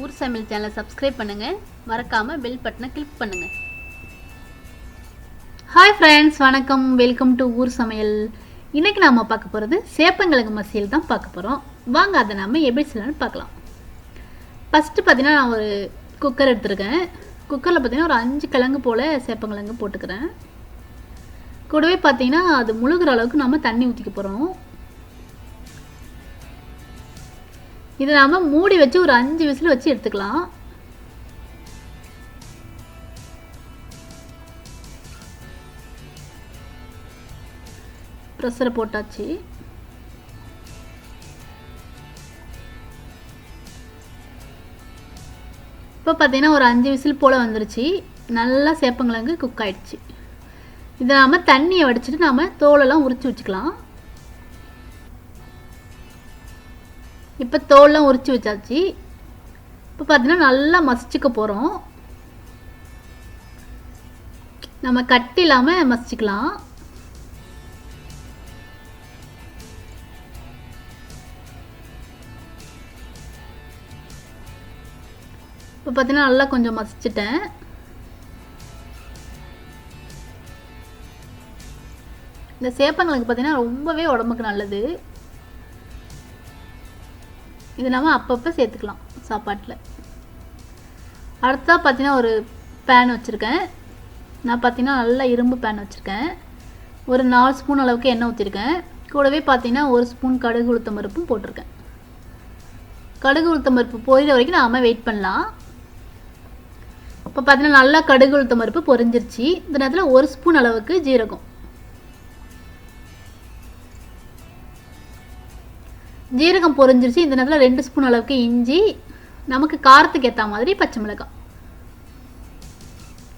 ஊர் சமையல் சேனலை சப்ஸ்கிரைப் பண்ணுங்கள், மறக்காமல் பெல் பட்டனை கிளிக் பண்ணுங்கள். ஹாய் ஃப்ரெண்ட்ஸ், வணக்கம். வெல்கம் டு ஊர் சமையல். இன்றைக்கி நாம் பார்க்க போகிறது சேப்பங்கிழங்கு மசியல் தான் பார்க்க போகிறோம். வாங்க அதை நம்ம எப்படி செய்யலாம்னு பார்க்கலாம். ஃபஸ்ட்டு பார்த்தீங்கன்னா நான் ஒரு குக்கர் எடுத்துருக்கேன். குக்கரில் பார்த்தீங்கன்னா ஒரு 5 கிழங்கு போல் சேப்பங்கிழங்கு போட்டுக்கிறேன். கூடவே பார்த்தீங்கன்னா அது முழுகிற அளவுக்கு நம்ம தண்ணி ஊற்றிக்க போகிறோம். இதை நாம் மூடி வச்சு ஒரு 5 விசில் வச்சு எடுத்துக்கலாம். ப்ரெஷரை போட்டாச்சு. இப்போ பார்த்தீங்கன்னா ஒரு 5 விசில் போல் வந்துருச்சு. நல்லா சேப்பங்கிழங்கு குக் ஆகிடுச்சு. இதை நாம் தண்ணியை வடிச்சிட்டு நாம் தோலெல்லாம் உரித்து வச்சுக்கலாம். இப்போ தோல்லாம் உரித்து வச்சாச்சு. இப்போ பார்த்தீங்கன்னா நல்லா மசிச்சுக்க போகிறோம். நம்ம கட்டி இல்லாமல் மசிச்சுக்கலாம். இப்போ பார்த்தீங்கன்னா நல்லா கொஞ்சம் மசிச்சுட்டேன். இந்த சேப்பங்களுக்கு பார்த்தீங்கன்னா ரொம்பவே உடம்புக்கு நல்லது. இது நம்ம அப்பப்போ சேர்த்துக்கலாம் சாப்பாட்டில். அடுத்தா பார்த்தீங்கன்னா ஒரு பேன் வச்சுருக்கேன். நான் பார்த்தீங்கன்னா நல்லா இரும்பு பேன் வச்சுருக்கேன். ஒரு 4 ஸ்பூன் அளவுக்கு எண்ணெய் ஊற்றிருக்கேன். கூடவே பார்த்தீங்கன்னா 1 ஸ்பூன் கடுகு உளுத்தம் பருப்பும் போட்டிருக்கேன். கடுகு உளுத்தம் பருப்பு பொரிகிற வரைக்கும் நாம் வெயிட் பண்ணலாம். இப்போ பார்த்தீங்கன்னா நல்லா கடுகு உளுத்தம் பருப்பு பொரிஞ்சிருச்சு. இந்த நேரத்தில் 1 ஸ்பூன் அளவுக்கு ஜீரகம், ஜீரகம் பொரிஞ்சிருச்சு. இந்த நேரத்தில் 2 ஸ்பூன் அளவுக்கு இஞ்சி, நமக்கு காரத்துக்கு ஏற்ற மாதிரி பச்சை மிளகாய்,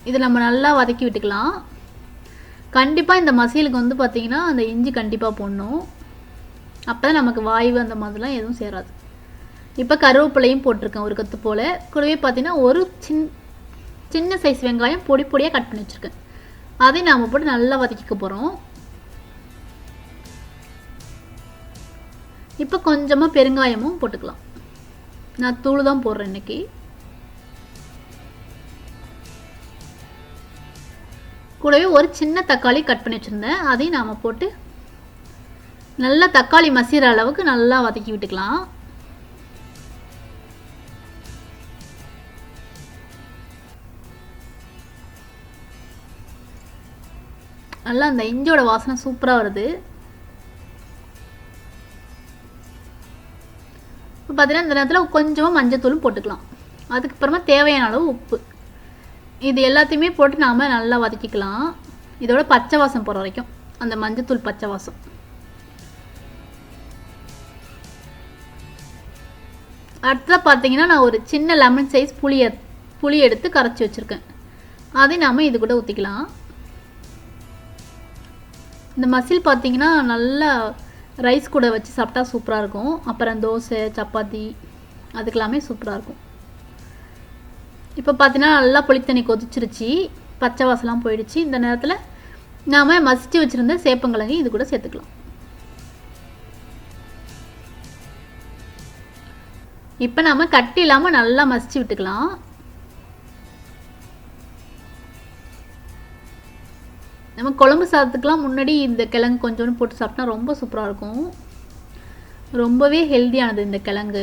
இதை நம்ம நல்லா வதக்கி விட்டுக்கலாம். கண்டிப்பாக இந்த மசியலுக்கு வந்து பார்த்திங்கன்னா அந்த இஞ்சி கண்டிப்பாக போடணும். அப்போ தான் நமக்கு வாய்வு அந்த மாதிரிலாம் எதுவும் சேராது. இப்போ கருவேப்பிலையும் போட்டிருக்கேன் ஒரு கத்து போல். கூடவே பார்த்திங்கன்னா ஒரு சின்ன சைஸ் வெங்காயம் பொடி பொடியாக கட் பண்ணி வச்சுருக்கேன். அதையும் நாம் போட்டு நல்லா வதக்கிக்க போகிறோம். இப்போ கொஞ்சமாக பெருங்காயமும் போட்டுக்கலாம். நான் தூள் தான் போடுறேன் இன்றைக்கி. கூடவே ஒரு சின்ன தக்காளி கட் பண்ணி வச்சுருந்தேன். அதையும் நாம் போட்டு நல்லா தக்காளி மசிகிற அளவுக்கு நல்லா வதக்கி விட்டுக்கலாம். நல்லா அந்த இஞ்சியோட வாசனை சூப்பராக வருது. இப்போ பார்த்தீங்கன்னா இந்த நேரத்தில் கொஞ்சமாக மஞ்சத்தூளும் போட்டுக்கலாம். அதுக்கப்புறமா தேவையான அளவு உப்பு, இது எல்லாத்தையுமே போட்டு நாம் நல்லா வதக்கிக்கலாம். இதோட பச்சை வாசம் போகிற வரைக்கும், அந்த மஞ்சத்தூள் பச்சை வாசம். அடுத்ததாக பார்த்தீங்கன்னா நான் ஒரு சின்ன லெமன் சைஸ் புளி எடுத்து கரைச்சி வச்சுருக்கேன். அதையும் நாம் இது கூட ஊற்றிக்கலாம். இந்த மசில் பார்த்தீங்கன்னா நல்லா ரைஸ் கூட வச்சு சாப்பிட்டா சூப்பராக இருக்கும். அப்புறம் தோசை, சப்பாத்தி அதுக்கெல்லாமே சூப்பராக இருக்கும். இப்போ பார்த்தீங்கன்னா நல்லா புளித்தண்ணி கொதிச்சிருச்சு, பச்சை வாசலாம் போயிடுச்சு. இந்த நேரத்தில் நாம் மசிச்சு வச்சுருந்த சேப்பங்கிழங்கு இது கூட சேர்த்துக்கலாம். இப்போ நாம் கட்டி இல்லாமல் நல்லா மசிச்சு விட்டுக்கலாம். நம்ம குழம்பு சாதத்துக்கெலாம் முன்னாடி இந்த கிழங்கு கொஞ்சோண்டு போட்டு சாப்பிட்டா ரொம்ப சூப்பராக இருக்கும். ரொம்பவே ஹெல்த்தியானது இந்த கிழங்கு.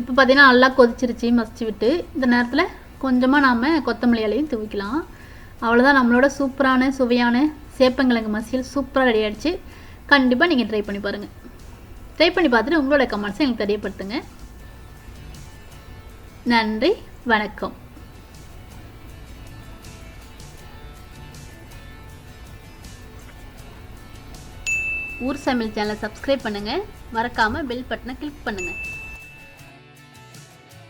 இப்போ பார்த்தீங்கன்னா நல்லா கொதிச்சிருச்சு மசிச்சு விட்டு. இந்த நேரத்தில் கொஞ்சமாக நாம் கொத்தமல்லி இலையும் தூவிக்கலாம். அவ்வளோதான், நம்மளோட சூப்பரான சுவையான சேப்பங்கிழங்கு மசியல் சூப்பராக ரெடி ஆகிடுச்சு. கண்டிப்பாக நீங்கள் ட்ரை பண்ணி பாருங்கள். ட்ரை பண்ணி பார்த்துட்டு உங்களோட கமெண்ட்ஸை எனக்கு தெரியப்படுத்துங்க. நன்றி, வணக்கம். ஊர் சமையல் சேனலை சப்ஸ்கிரைப் பண்ணுங்கள், மறக்காமல் பெல் பட்டனை கிளிக் பண்ணுங்கள்.